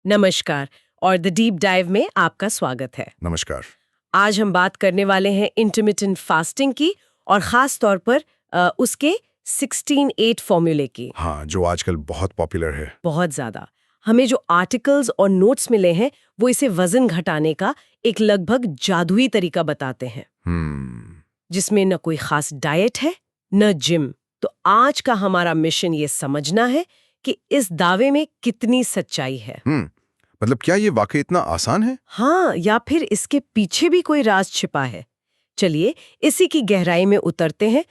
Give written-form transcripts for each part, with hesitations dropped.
नमस्कार और the deep dive में आपका स्वागत है। नमस्कार। आज हम बात करने वाले हैं इंटरमिटेंट फास्टिंग की और खास तौर पर उसके 16-8 फॉर्मूले की। हाँ, जो आजकल बहुत पॉपुलर है। बहुत ज्यादा। हमें जो आर्टिकल्स और नोट्स मिले हैं वो इसे वजन घटाने का एक लगभग जादुई तरीका बताते हैं, जिसमें न कोई खास डाइट है न जिम। तो आज का हमारा मिशन ये समझना है कि इस दावे में कितनी सच्चाई है। मतलब क्या ये वाकई इतना आसान है? हाँ, या फिर इसके पीछे भी कोई राज छिपा है। चलिए इसी की गहराई में उतरते हैं।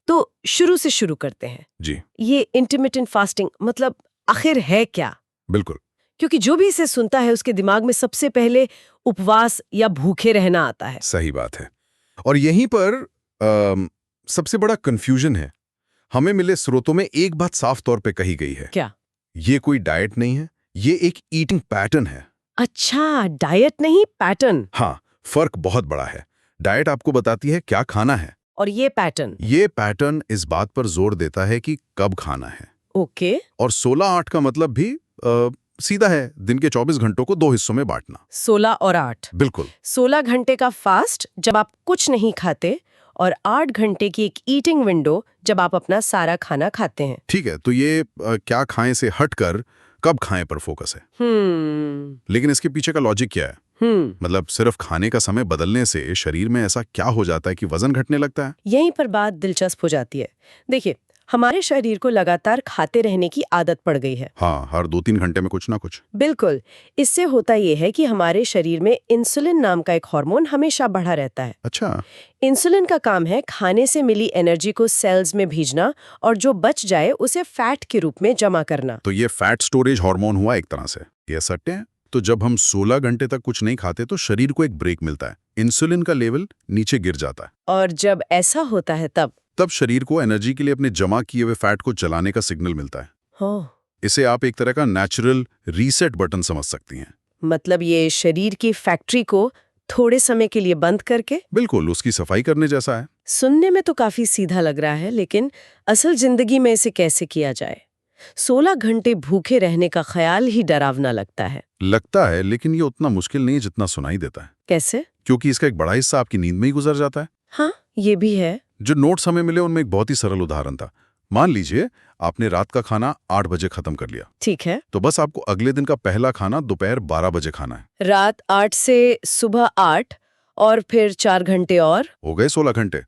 तो शुरू से शुरू करते हैं। जी ये इंटरमिटेंट फास्टिंग मतलब आखिर है क्या? बिल्कुल। क्योंकि जो भी इसे सुनता है उसके दिमाग में सबसे पहले उपवास या भूखे रहना आता है। सही बात है। और यहीं पर सबसे बड़ा कंफ्यूजन है। हमें मिले स्रोतों में एक बात साफ तौर पे कही गई है। क्या? ये कोई डाइट नहीं है, ये एक ईटिंग पैटर्न है। अच्छा, डाइट नहीं, पैटर्न। हाँ, फर्क बहुत बड़ा है। डाइट आपको बताती है क्या खाना है, और ये पैटर्न इस बात पर जोर देता है कि कब खाना है। ओके। और 16-8 का मतलब भी सीधा है, दिन के 24 घंटों को 2 हिस्सों में बांटना। 16 और 8। बिल्कुल। 16 घंटे का फास्ट जब आप कुछ नहीं खाते और 8 घंटे की एक ईटिंग विंडो जब आप अपना सारा खाना खाते हैं। ठीक है, तो ये क्या खाएं से हटकर कब खाएं पर फोकस है। लेकिन इसके पीछे का लॉजिक क्या है? मतलब सिर्फ खाने का समय बदलने से शरीर में ऐसा क्या हो जाता है कि वजन घटने लगता है? यहीं पर बात दिलचस्प हो जाती है। देखिए, हमारे शरीर को लगातार खाते रहने की आदत पड़ गई है। हाँ, हर 2-3 घंटे में कुछ ना कुछ। बिल्कुल। इससे होता यह है कि हमारे शरीर में इंसुलिन नाम का एक हार्मोन हमेशा बढ़ा रहता है। अच्छा। इंसुलिन का काम है खाने से मिली एनर्जी को सेल्स में भेजना और जो बच जाए उसे फैट के रूप में जमा करना। तो ये फैट स्टोरेज हार्मोन हुआ एक तरह से। ये सट्टे हैं। तो जब हम 16 घंटे तक कुछ नहीं खाते तो शरीर को एक ब्रेक मिलता है, इंसुलिन का लेवल नीचे गिर जाता है। और जब ऐसा होता है तब शरीर को एनर्जी के लिए अपने जमा किए हुए फैट को जलाने का सिग्नल मिलता है। हाँ। इसे आप एक तरह का नेचुरल रीसेट बटन समझ सकती हैं। मतलब ये शरीर की फैक्ट्री को थोड़े समय के लिए बंद करके? बिल्कुल, उसकी सफाई करने जैसा है। सुनने में तो काफी सीधा लग रहा है, लेकिन असल जिंदगी में इसे कैसे किया जाए? 16 घंटे भूखे रहने का ख्याल ही डरावना लगता है। लेकिन ये उतना मुश्किल नहीं जितना सुनाई देता है। कैसे? क्योंकि इसका एक बड़ा हिस्सा आपकी नींद में ही गुजर जाता है। हाँ, ये भी है। जो नोट्स हमें मिले उनमें एक बहुत ही सरल उदाहरण था। मान लीजिए आपने रात का खाना 8 बजे खत्म कर लिया। ठीक है। तो बस आपको अगले दिन का पहला खाना दोपहर 12 बजे खाना है। रात 8 से सुबह 8 और फिर 4 घंटे और हो गए 16 घंटे।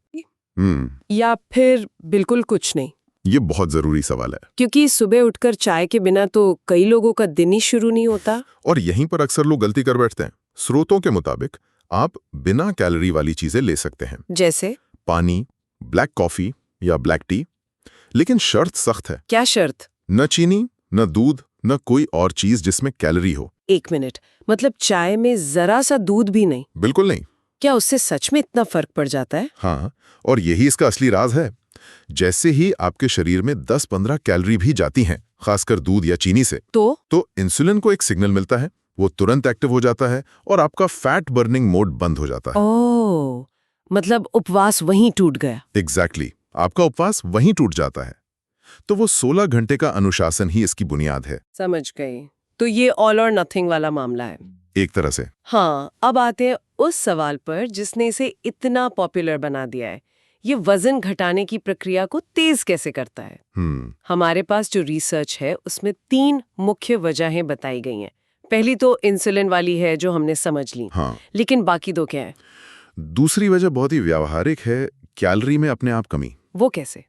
या फिर बिल्कुल कुछ नहीं? ये बहुत जरूरी सवाल है, क्योंकि सुबह उठकर चाय के बिना तो कई लोगों का दिन ही शुरू नहीं होता। और यहीं पर अक्सर लोग गलती कर बैठते हैं। स्रोतों के मुताबिक आप बिना कैलोरी वाली चीजें ले सकते हैं, जैसे पानी, ब्लैक कॉफी या ब्लैक टी। लेकिन शर्त सख्त है। क्या शर्त? न चीनी, न दूध, न कोई और चीज जिसमें कैलोरी हो। 1 मिनट, मतलब चाय में जरा सा दूध भी नहीं? बिल्कुल नहीं। क्या उससे सच में इतना फर्क पड़ जाता है? हाँ, और यही इसका असली राज है। जैसे ही आपके शरीर में 10-15 कैलोरी भी जाती हैं, खासकर दूध या चीनी से, तो इंसुलिन को एक सिग्नल मिलता है, वो तुरंत एक्टिव हो जाता है और आपका फैट बर्निंग मोड बंद हो जाता है। ओह, मतलब उपवास वहीं टूट गया। एग्जैक्टली, आपका उपवास वहीं टूट जाता है। तो वो 16 घंटे का अनुशासन ही इसकी बुनियाद है। समझ गई। तो ये ऑल और नथिंग वाला मामला है एक तरह से। हाँ, अब आते हैं उस सवाल पर जिसने इसे इतना पॉपुलर बना दिया है। ये वजन घटाने की प्रक्रिया को तेज कैसे करता है? हमारे पास जो रिसर्च है उसमें 3 मुख्य वजहें बताई गई हैं। पहली तो इंसुलिन वाली है जो हमने समझ ली। हाँ। लेकिन बाकी 2 क्या है? दूसरी वजह बहुत ही व्यावहारिक है, कैलोरी में अपने आप कमी। वो कैसे?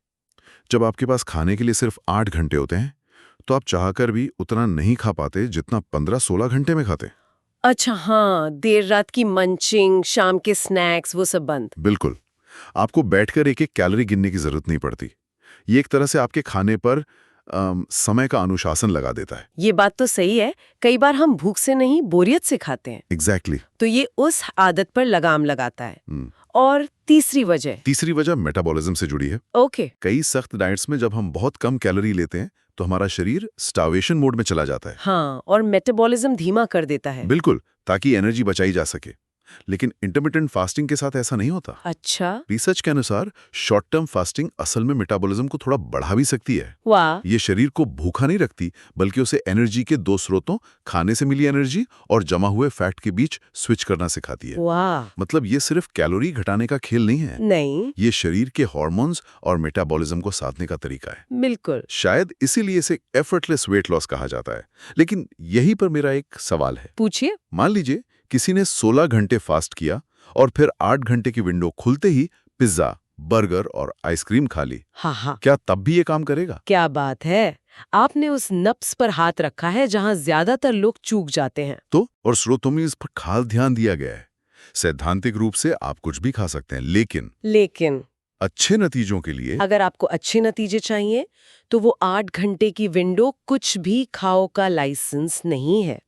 जब आपके पास खाने के लिए सिर्फ 8 घंटे होते हैं तो आप चाहकर भी उतना नहीं खा पाते जितना 15-16 घंटे में खाते। अच्छा, हाँ, देर रात की मंचिंग, शाम के स्नैक्स, वो सब बंद। बिल्कुल, आपको बैठकर एक-एक कैलोरी गिनने की जरूरत नहीं पड़ती। ये एक तरह से आपके खाने पर समय का अनुशासन लगा देता है। ये बात तो सही है। कई बार हम भूख से नहीं, बोरियत से खाते हैं। एग्जैक्टली। तो ये उस आदत पर लगाम लगाता है। और तीसरी वजह मेटाबॉलिज्म से जुड़ी है। ओके। कई सख्त डाइट्स में जब हम बहुत कम कैलोरी लेते हैं तो हमारा शरीर स्टार्वेशन मोड में चला जाता है। हाँ, और मेटाबॉलिज्म धीमा कर देता है। बिल्कुल, ताकि एनर्जी बचाई जा सके। लेकिन इंटरमिटेंट फास्टिंग के साथ ऐसा नहीं होता। अच्छा। रिसर्च के अनुसार शॉर्ट टर्म फास्टिंग असल में मेटाबॉलिज्म को थोड़ा बढ़ा भी सकती है। वाह। ये शरीर को भूखा नहीं रखती, बल्कि उसे एनर्जी के दो स्रोतों, खाने से मिली एनर्जी और जमा हुए फैट के बीच स्विच करना सिखाती है। वाह। मतलब ये सिर्फ कैलोरी घटाने का खेल नहीं है। नहीं। ये शरीर के हार्मोन्स और मेटाबॉलिज्म को साधने का तरीका है। बिल्कुल। शायद इसीलिए इसे एफर्टलेस वेट लॉस कहा जाता है। लेकिन यहीं पर मेरा एक सवाल है। पूछिए। मान लीजिए किसी ने 16 घंटे फास्ट किया और फिर 8 घंटे की विंडो खुलते ही पिज्जा, बर्गर और आइसक्रीम खा ली। हाँ। क्या तब भी ये काम करेगा? क्या बात है, आपने उस नब्स पर हाथ रखा है जहां ज्यादातर लोग चूक जाते हैं। तो और स्रोतों में इस पर खास ध्यान दिया गया है। सैद्धांतिक रूप से आप कुछ भी खा सकते हैं, लेकिन अच्छे नतीजों के लिए अगर आपको अच्छे नतीजे चाहिए तो वो 8 घंटे की विंडो कुछ भी खाओ का लाइसेंस नहीं है।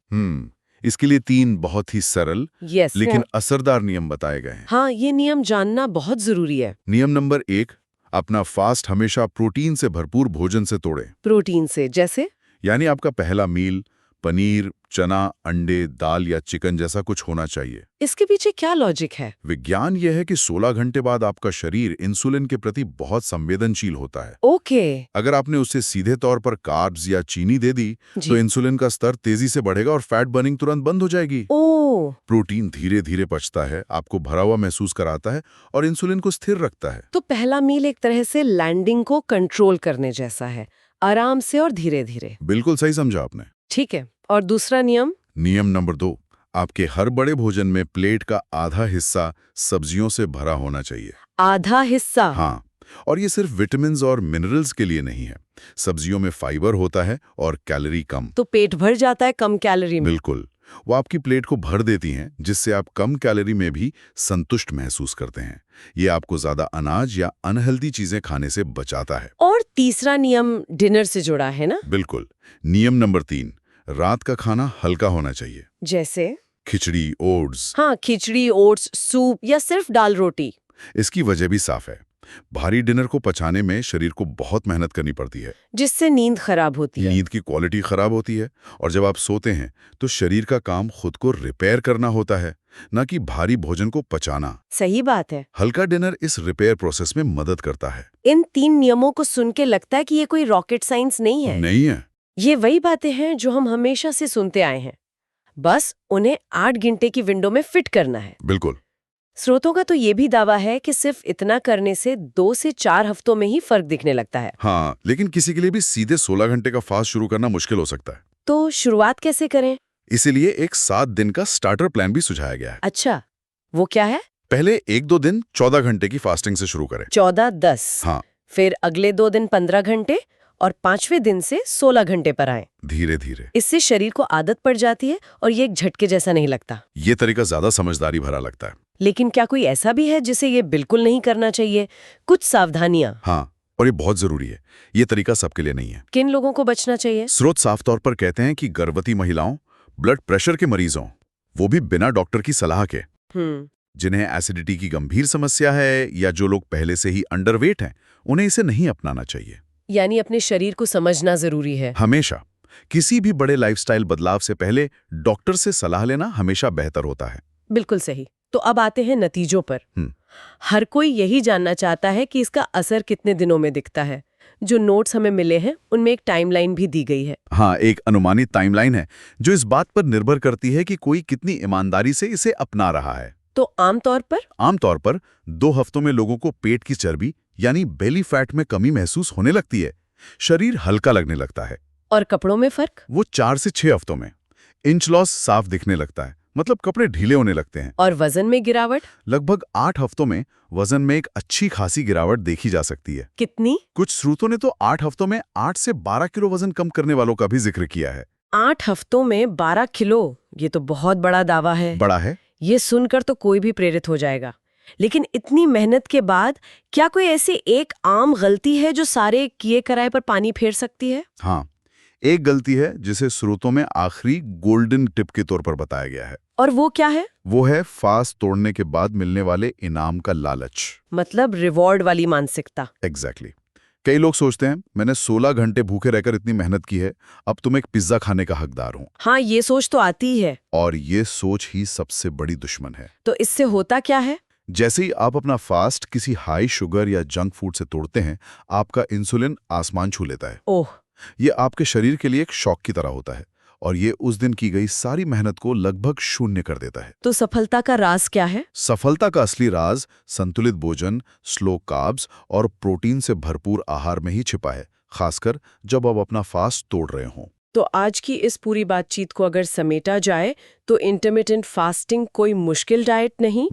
इसके लिए 3 बहुत ही सरल लेकिन असरदार नियम बताए गए हैं। हाँ, ये नियम जानना बहुत जरूरी है। नियम नंबर 1, अपना फास्ट हमेशा प्रोटीन से भरपूर भोजन से तोड़ें। प्रोटीन से जैसे? यानी आपका पहला मील पनीर, चना, अंडे, दाल या चिकन जैसा कुछ होना चाहिए। इसके पीछे क्या लॉजिक है? विज्ञान यह है कि 16 घंटे बाद आपका शरीर इंसुलिन के प्रति बहुत संवेदनशील होता है। ओके। अगर आपने उसे सीधे तौर पर कार्ब्स या चीनी दे दी तो इंसुलिन का स्तर तेजी से बढ़ेगा और फैट बर्निंग तुरंत बंद हो जाएगी। प्रोटीन धीरे धीरे पचता है, आपको भरा हुआ महसूस कराता है और इंसुलिन को स्थिर रखता है। तो पहला मील एक तरह से लैंडिंग को कंट्रोल करने जैसा है, आराम से और धीरे धीरे। बिल्कुल सही समझा आपने। ठीक है। और दूसरा नियम? नियम नंबर 2, आपके हर बड़े भोजन में प्लेट का आधा हिस्सा सब्जियों से भरा होना चाहिए। आधा हिस्सा? हाँ, और ये सिर्फ विटामिन्स और मिनरल्स के लिए नहीं है। सब्जियों में फाइबर होता है और कैलोरी कम। तो पेट भर जाता है कम कैलोरी में? बिल्कुल, वो आपकी प्लेट को भर देती हैं, जिससे आप कम कैलोरी में भी संतुष्ट महसूस करते हैं। ये आपको ज्यादा अनाज या अनहेल्दी चीजें खाने से बचाता है। और तीसरा नियम डिनर से जुड़ा है ना? बिल्कुल। नियम नंबर 3, रात का खाना हल्का होना चाहिए। जैसे? खिचड़ी, ओट्स। हाँ, खिचड़ी, ओट्स, सूप या सिर्फ दाल रोटी। इसकी वजह भी साफ है। भारी डिनर को पचाने में शरीर को बहुत मेहनत करनी पड़ती है, जिससे नींद खराब होती है। नींद की क्वालिटी खराब होती है और जब आप सोते हैं तो शरीर का काम खुद को रिपेयर करना होता है, न कि भारी भोजन को पचाना। सही बात है। हल्का डिनर इस रिपेयर प्रोसेस में मदद करता है। इन 3 नियमों को सुन के लगता है कि ये कोई रॉकेट साइंस नहीं है। नहीं है। ये वही बातें हैं जो हम हमेशा से सुनते आए हैं, बस उन्हें 8 घंटे की विंडो में फिट करना है। बिल्कुल। स्रोतों का तो ये भी दावा है कि सिर्फ इतना करने से 2 से 4 हफ्तों में ही फर्क दिखने लगता है। हाँ, लेकिन किसी के लिए भी सीधे 16 घंटे का फास्ट शुरू करना मुश्किल हो सकता है। तो शुरुआत कैसे करें? इसीलिए एक 7 दिन का स्टार्टर प्लान भी सुझाया गया है। अच्छा, वो क्या है? पहले 1-2 दिन 14 घंटे की फास्टिंग से शुरू करें। 14-10? हाँ। फिर अगले 2 दिन 15 घंटे और 5वें दिन से 16 घंटे पर आए। धीरे धीरे। इससे शरीर को आदत पड़ जाती है और ये एक झटके जैसा नहीं लगता। ये तरीका ज्यादा समझदारी भरा लगता है। लेकिन क्या कोई ऐसा भी है जिसे ये बिल्कुल नहीं करना चाहिए? कुछ सावधानियां? हाँ, और ये बहुत जरूरी है। ये तरीका सबके लिए नहीं है। किन लोगों को बचना चाहिए? स्रोत साफ तौर पर कहते हैं कि गर्भवती महिलाओं, ब्लड प्रेशर के मरीजों, वो भी बिना डॉक्टर की सलाह के, जिन्हें एसिडिटी की गंभीर समस्या है या जो लोग पहले से ही अंडरवेट हैं, उन्हें इसे नहीं अपनाना चाहिए। यानी अपने शरीर को समझना जरूरी है। हमेशा किसी भी बड़े लाइफस्टाइल बदलाव से पहले डॉक्टर से सलाह लेना हमेशा बेहतर होता है। बिल्कुल सही। तो अब आते हैं नतीजों पर। हर कोई यही जानना चाहता है कि इसका असर कितने दिनों में दिखता है। जो नोट्स हमें मिले हैं उनमें एक टाइमलाइन भी दी गई है। हाँ, एक अनुमानित टाइमलाइन है जो इस बात पर निर्भर करती है कि कोई कितनी ईमानदारी से इसे अपना रहा है। तो आमतौर पर 2 हफ्तों में लोगों को पेट की चर्बी यानी बेली फैट में कमी महसूस होने लगती है, शरीर हल्का लगने लगता है। और कपड़ों में फर्क? वो 4 से 6 हफ्तों में इंच लॉस साफ दिखने लगता है, मतलब कपड़े ढीले होने लगते हैं। और वजन में गिरावट? लगभग 8 हफ्तों में वजन में एक अच्छी खासी गिरावट देखी जा सकती है। कितनी? कुछ स्रोतों ने तो 8 हफ्तों में 8 से 12 किलो वजन कम करने वालों का भी जिक्र किया है। 8 हफ्तों में 12 किलो, ये तो बहुत बड़ा दावा है। बड़ा है। ये सुनकर तो कोई भी प्रेरित हो जाएगा। लेकिन इतनी मेहनत के बाद क्या कोई ऐसी एक आम गलती है जो सारे किए कराए पर पानी फेर सकती है? हाँ, एक गलती है जिसे स्रोतों में आखिरी गोल्डन टिप के तौर पर बताया गया है। और वो क्या है? वो है फास्ट तोड़ने के बाद मिलने वाले इनाम का लालच। मतलब रिवॉर्ड वाली मानसिकता। एग्जैक्टली। कई लोग सोचते हैं मैंने 16 घंटे भूखे रहकर इतनी मेहनत की है, अब तुम एक पिज्जा खाने का हकदार हो। हाँ, ये सोच तो आती ही है। और ये सोच ही सबसे बड़ी दुश्मन है। तो इससे होता क्या है? जैसे ही आप अपना फास्ट किसी हाई शुगर या जंक फूड से तोड़ते हैं, आपका इंसुलिन आसमान छू लेता है। ओह, ये आपके शरीर के लिए एक शॉक की तरह होता है और ये उस दिन की गई सारी मेहनत को लगभग शून्य कर देता है। तो सफलता का राज क्या है? सफलता का असली राज संतुलित भोजन, स्लो कार्ब्स और प्रोटीन से भरपूर आहार में ही छिपा है, खासकर जब आप अपना फास्ट तोड़ रहे हों। तो आज की इस पूरी बातचीत को अगर समेटा जाए तो इंटरमिटेंट फास्टिंग कोई मुश्किल डाइट नहीं,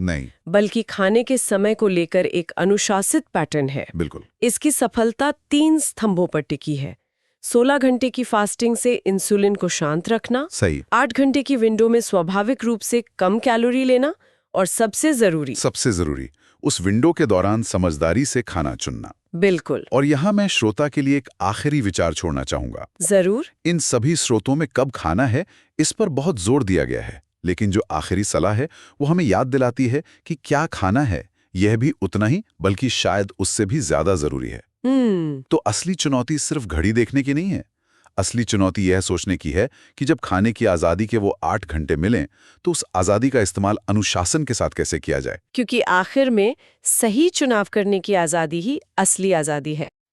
बल्कि खाने के समय को लेकर एक अनुशासित पैटर्न है। बिल्कुल। इसकी सफलता 3 स्तंभों पर टिकी है। 16 घंटे की फास्टिंग से इंसुलिन को शांत रखना, सही। 8 घंटे की विंडो में स्वाभाविक रूप से कम कैलोरी लेना, और सबसे जरूरी उस विंडो के दौरान समझदारी से खाना चुनना। बिल्कुल। और यहाँ मैं श्रोता के लिए एक आखिरी विचार छोड़ना चाहूंगा। जरूर। इन सभी स्रोतों में कब खाना है इस पर बहुत जोर दिया गया है, लेकिन जो आखिरी सलाह है वो हमें याद दिलाती है कि क्या खाना है यह भी उतना ही, बल्कि शायद उससे भी ज्यादा जरूरी है। तो असली चुनौती सिर्फ घड़ी देखने की नहीं है। असली चुनौती यह सोचने की है कि जब खाने की आज़ादी के वो 8 घंटे मिलें तो उस आज़ादी का इस्तेमाल अनुशासन के साथ कैसे किया जाए, क्योंकि आखिर में सही चुनाव करने की आज़ादी ही असली आज़ादी है।